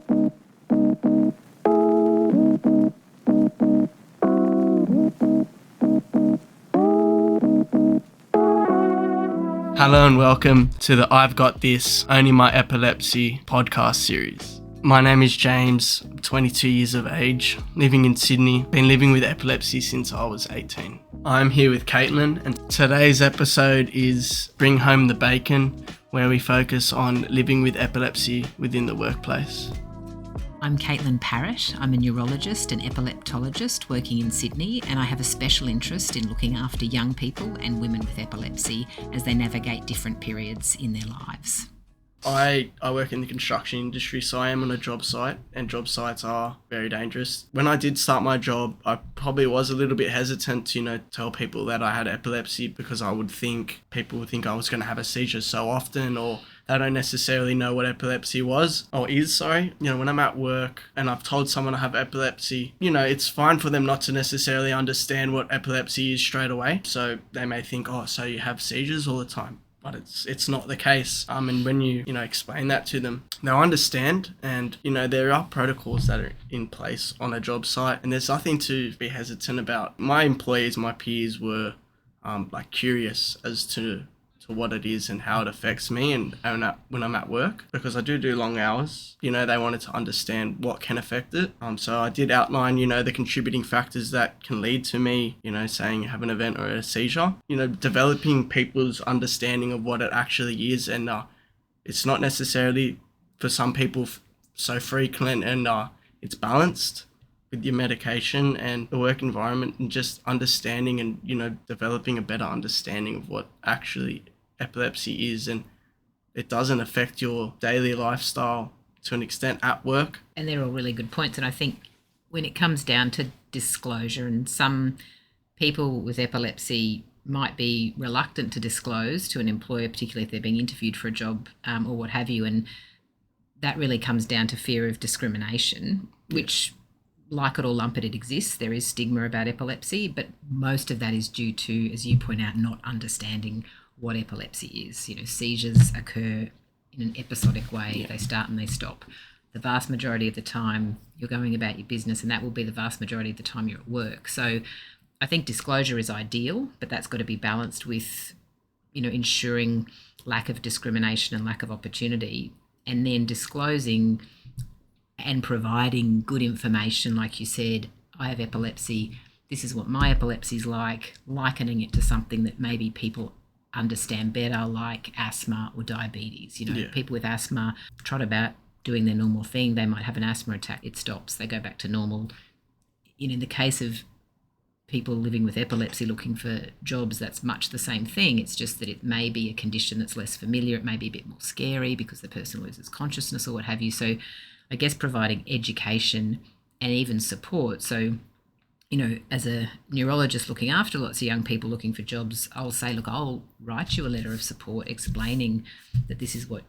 Hello and welcome to the I've Got This, Only My Epilepsy podcast series. My name is James, I'm 22 years of age, living in Sydney, been living with epilepsy since I was 18. I'm here with Kaitlyn and today's episode is Bring Home the Bacon, where we focus on living with epilepsy within the workplace. I'm Kaitlyn Parrott. I'm a neurologist and epileptologist working in Sydney, and I have a special interest in looking after young people and women with epilepsy as they navigate different periods in their lives. I work in the construction industry, so I am on a job site, and job sites are very dangerous. When I did start my job, I probably was a little bit hesitant to, tell people that I had epilepsy because people would think I was going to have a seizure so often, or they don't necessarily know what epilepsy is. When I'm at work and I've told someone I have epilepsy, it's fine for them not to necessarily understand what epilepsy is straight away. So they may think, oh, so you have seizures all the time. But it's not the case. And when you explain that to them, they'll understand. And, there are protocols that are in place on a job site, and there's nothing to be hesitant about. My employees, my peers were curious as to what it is and how it affects me and when I'm at work, because I do long hours. They wanted to understand what can affect it. So I did outline, the contributing factors that can lead to me, saying you have an event or a seizure, developing people's understanding of what it actually is. And it's not necessarily for some people so frequent, and it's balanced with your medication and the work environment, and just understanding and, developing a better understanding of what actually epilepsy is, and it doesn't affect your daily lifestyle to an extent at work. And they're all really good points. And I think when it comes down to disclosure, and some people with epilepsy might be reluctant to disclose to an employer, particularly if they're being interviewed for a job or what have you, and that really comes down to fear of discrimination, which, like it or lump it exists. There is stigma about epilepsy, but most of that is due to, as you point out, not understanding what epilepsy is. Seizures occur in an episodic way. Yeah. They start and they stop. The vast majority of the time you're going about your business, and that will be the vast majority of the time you're at work. So I think disclosure is ideal, but that's got to be balanced with, ensuring lack of discrimination and lack of opportunity, and then disclosing and providing good information. Like you said, I have epilepsy. This is what my epilepsy is like, likening it to something that maybe people understand better, like asthma or diabetes. People with asthma trot about doing their normal thing. They might have an asthma attack. It stops. They go back to normal. In the case of people living with epilepsy looking for jobs, that's much the same thing. It's just that it may be a condition that's less familiar. It may be a bit more scary because the person loses consciousness or what have you. So I guess providing education and even support. So as a neurologist looking after lots of young people looking for jobs, I'll say, look, I'll write you a letter of support explaining that this is what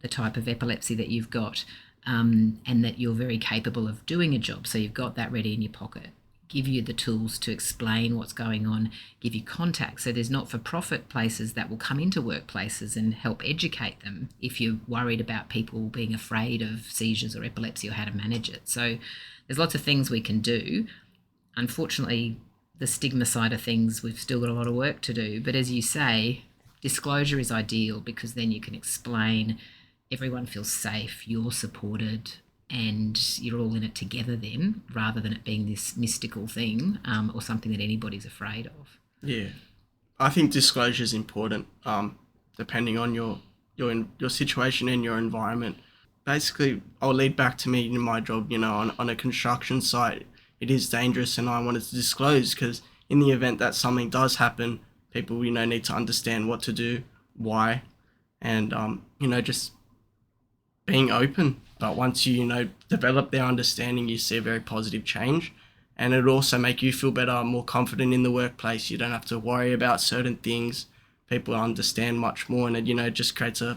the type of epilepsy that you've got, and that you're very capable of doing a job. So you've got that ready in your pocket. Give you the tools to explain what's going on, give you contacts. So there's not-for-profit places that will come into workplaces and help educate them if you're worried about people being afraid of seizures or epilepsy or how to manage it. So there's lots of things we can do. Unfortunately, the stigma side of things, we've still got a lot of work to do. But as you say, disclosure is ideal, because then you can explain, everyone feels safe, you're supported, and you're all in it together then, rather than it being this mystical thing or something that anybody's afraid of. Yeah, I think disclosure is important, depending on your situation and your environment. Basically, I'll lead back to me in my job, on a construction site. It is dangerous, and I wanted to disclose because in the event that something does happen, people, need to understand what to do, why, and, just being open. But once you, develop their understanding, you see a very positive change, and it'll also make you feel better, more confident in the workplace. You don't have to worry about certain things. People understand much more, and it, just creates a,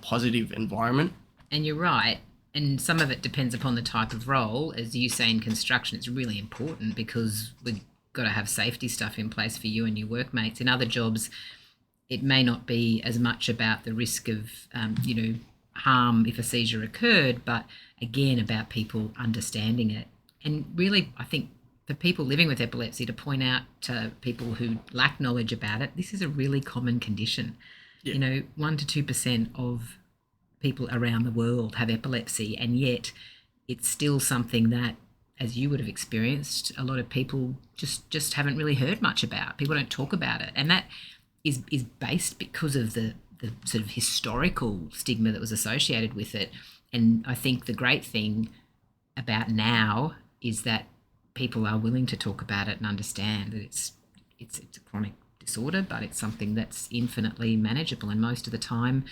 positive environment. And you're right. And some of it depends upon the type of role. As you say, in construction, it's really important because we've got to have safety stuff in place for you and your workmates. In other jobs, it may not be as much about the risk of, harm if a seizure occurred, but again about people understanding it. And really, I think for people living with epilepsy, to point out to people who lack knowledge about it, this is a really common condition. Yeah. 1 to 2% of people around the world have epilepsy, and yet it's still something that, as you would have experienced, a lot of people just haven't really heard much about. People don't talk about it, and that is based because of the sort of historical stigma that was associated with it. And I think the great thing about now is that people are willing to talk about it and understand that it's a chronic disorder, but it's something that's infinitely manageable, and most of the time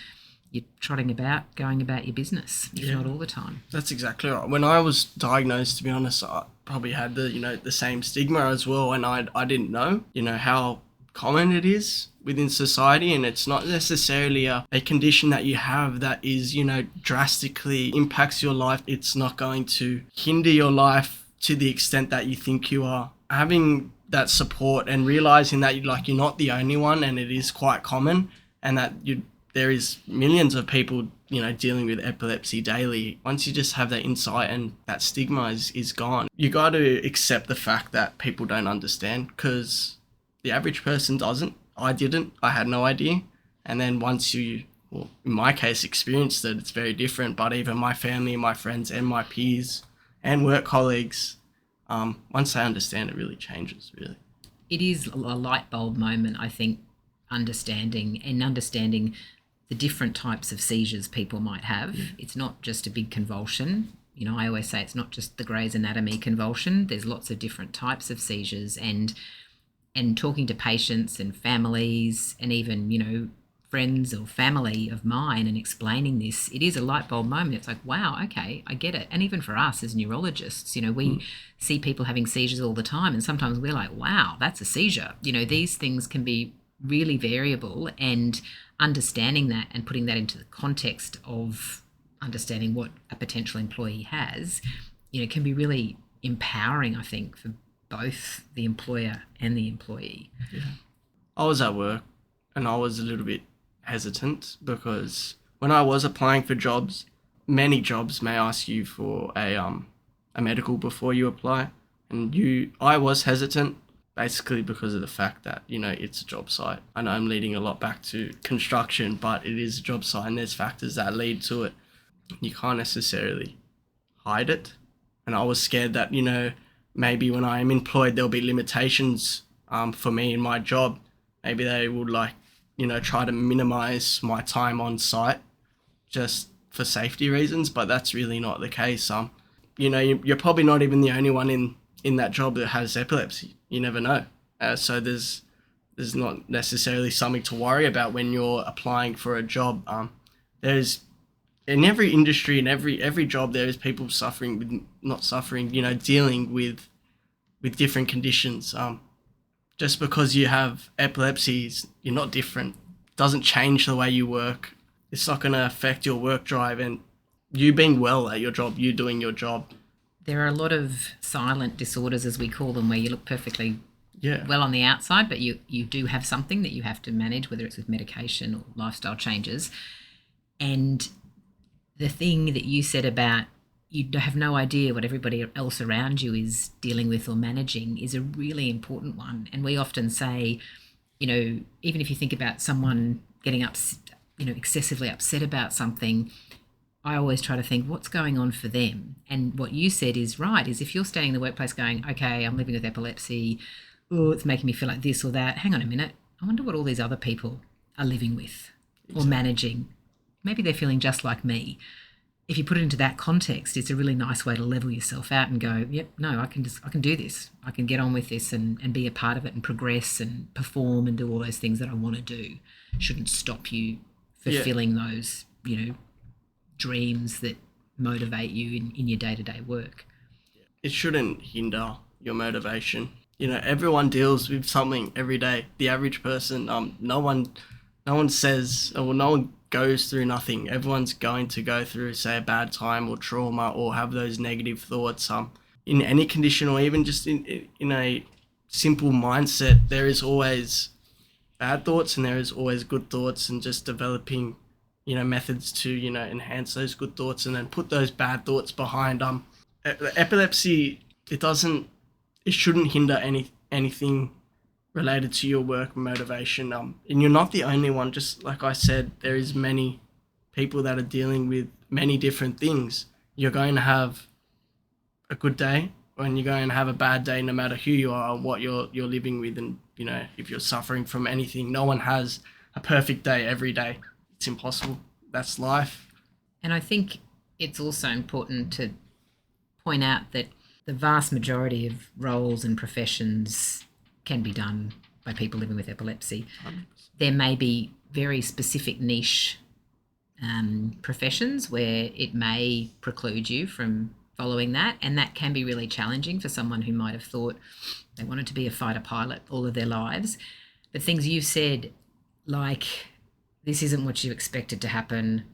you're trotting about, going about your business, if not all the time. That's exactly right. When I was diagnosed, to be honest, I probably had the same stigma as well, and I didn't know, how common it is within society, and it's not necessarily a condition that you have that is, drastically impacts your life. It's not going to hinder your life to the extent that you think you are. Having that support and realizing that you're not the only one, and it is quite common, and that there is millions of people, dealing with epilepsy daily. Once you just have that insight and that stigma is gone, you got to accept the fact that people don't understand, because the average person doesn't. I didn't. I had no idea. And then once you, well, in my case, experienced it, it's very different. But even my family, my friends, and my peers and work colleagues, once they understand, it really changes, really. It is a light bulb moment, I think, understanding the different types of seizures people might have. It's not just a big convulsion. I always say it's not just the Grey's Anatomy convulsion. There's lots of different types of seizures, and talking to patients and families and even, friends or family of mine and explaining this, it is a light bulb moment. It's like, wow, okay, I get it. And even for us as neurologists, we see people having seizures all the time, and sometimes we're like, wow, that's a seizure. These things can be really variable, and understanding that and putting that into the context of understanding what a potential employee has, can be really empowering, I think, for both the employer and the employee. Yeah. I was at work and I was a little bit hesitant, because when I was applying for jobs, many jobs may ask you for a medical before you apply, and I was hesitant, basically because of the fact that, it's a job site. I know I'm leading a lot back to construction, but it is a job site and there's factors that lead to it. You can't necessarily hide it. And I was scared that, maybe when I am employed, there'll be limitations for me in my job. Maybe they would try to minimize my time on site just for safety reasons, but that's really not the case. You're probably not even the only one in that job that has epilepsy. You never know. So there's not necessarily something to worry about when you're applying for a job. There's, in every industry, in every job, there is people dealing with different conditions. Just because you have epilepsy, you're not different. It doesn't change the way you work. It's not going to affect your work drive and you being well at your job, you doing your job. There are a lot of silent disorders, as we call them, where you look perfectly Yeah. well on the outside, but you do have something that you have to manage, whether it's with medication or lifestyle changes. And the thing that you said about you have no idea what everybody else around you is dealing with or managing is a really important one. And we often say, even if you think about someone getting excessively upset about something, I always try to think what's going on for them. And what you said is right, is if you're standing in the workplace going, okay, I'm living with epilepsy, oh, it's making me feel like this or that. Hang on a minute. I wonder what all these other people are living with or managing. Maybe they're feeling just like me. If you put it into that context, it's a really nice way to level yourself out and go, yep, no, I can do this. I can get on with this and be a part of it and progress and perform and do all those things that I want to do. Shouldn't stop you fulfilling those, dreams that motivate you in your day-to-day work. It shouldn't hinder your motivation. Everyone deals with something every day. The average person, no one says, or no one goes through nothing. Everyone's going to go through, say, a bad time or trauma or have those negative thoughts. In any condition, or even just in a simple mindset, there is always bad thoughts and there is always good thoughts, and just developing methods to, enhance those good thoughts and then put those bad thoughts behind. Epilepsy, it shouldn't hinder anything related to your work motivation. And you're not the only one. Just like I said, there is many people that are dealing with many different things. You're going to have a good day and you're going to have a bad day, no matter who you are or what you're living with. And, if you're suffering from anything, no one has a perfect day every day. It's impossible. That's life. And I think it's also important to point out that the vast majority of roles and professions can be done by people living with epilepsy. 100%. There may be very specific niche professions where it may preclude you from following that, and that can be really challenging for someone who might have thought they wanted to be a fighter pilot all of their lives. But things you've said, like this isn't what you expected to happen,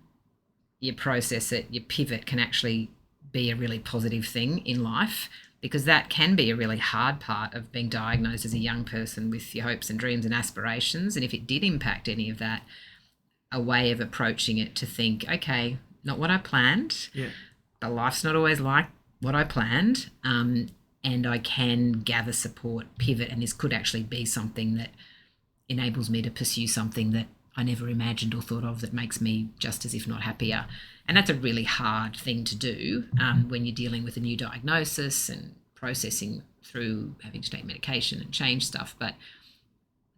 you process it, you pivot, can actually be a really positive thing in life, because that can be a really hard part of being diagnosed as a young person with your hopes and dreams and aspirations. And if it did impact any of that, a way of approaching it to think, okay, not what I planned, but life's not always like what I planned, and I can gather support, pivot, and this could actually be something that enables me to pursue something that I never imagined or thought of that makes me just as if not happier. And that's a really hard thing to do when you're dealing with a new diagnosis and processing through having to take medication and change stuff. But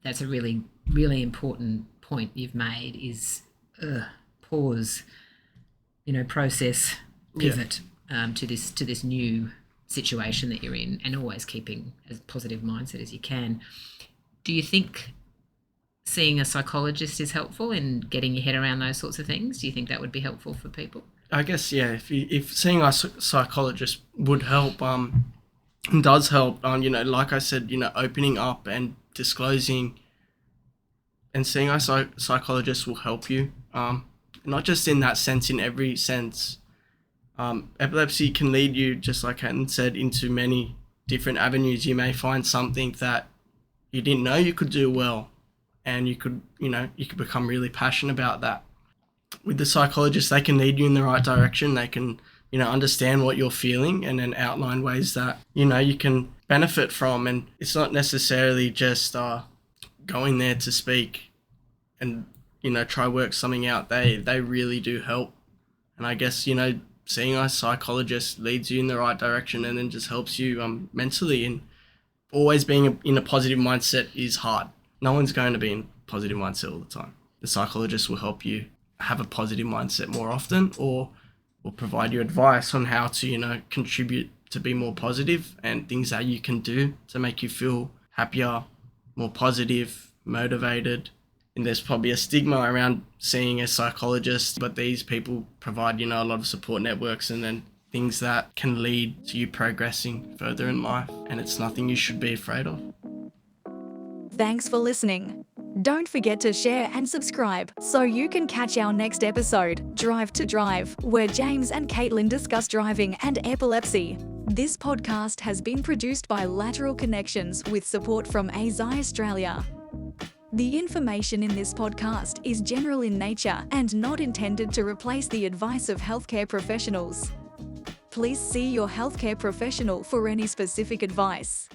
that's a really, really important point you've made is pause, process, pivot to this new situation that you're in, and always keeping as positive mindset as you can. Do you think seeing a psychologist is helpful in getting your head around those sorts of things? Do you think that would be helpful for people? I guess, yeah, if seeing a psychologist would help, does help, like I said, opening up and disclosing and seeing a psychologist will help you, not just in that sense, in every sense. Epilepsy can lead you, just like Kaitlyn said, into many different avenues. You may find something that you didn't know you could do well, and you could become really passionate about that. With the psychologist, they can lead you in the right direction. They can, understand what you're feeling and then outline ways that, you can benefit from. And it's not necessarily just going there to speak and, try work something out. They really do help. And I guess, seeing a psychologist leads you in the right direction and then just helps you mentally. And always being in a positive mindset is hard. No one's going to be in a positive mindset all the time. The psychologist will help you have a positive mindset more often, or will provide you advice on how to, contribute to be more positive and things that you can do to make you feel happier, more positive, motivated. And there's probably a stigma around seeing a psychologist, but these people provide, a lot of support networks and then things that can lead to you progressing further in life. And it's nothing you should be afraid of. Thanks for listening. Don't forget to share and subscribe so you can catch our next episode, Drive to Drive, where James and Kaitlyn discuss driving and epilepsy. This podcast has been produced by Lateral Connections with support from ASI Australia. The information in this podcast is general in nature and not intended to replace the advice of healthcare professionals. Please see your healthcare professional for any specific advice.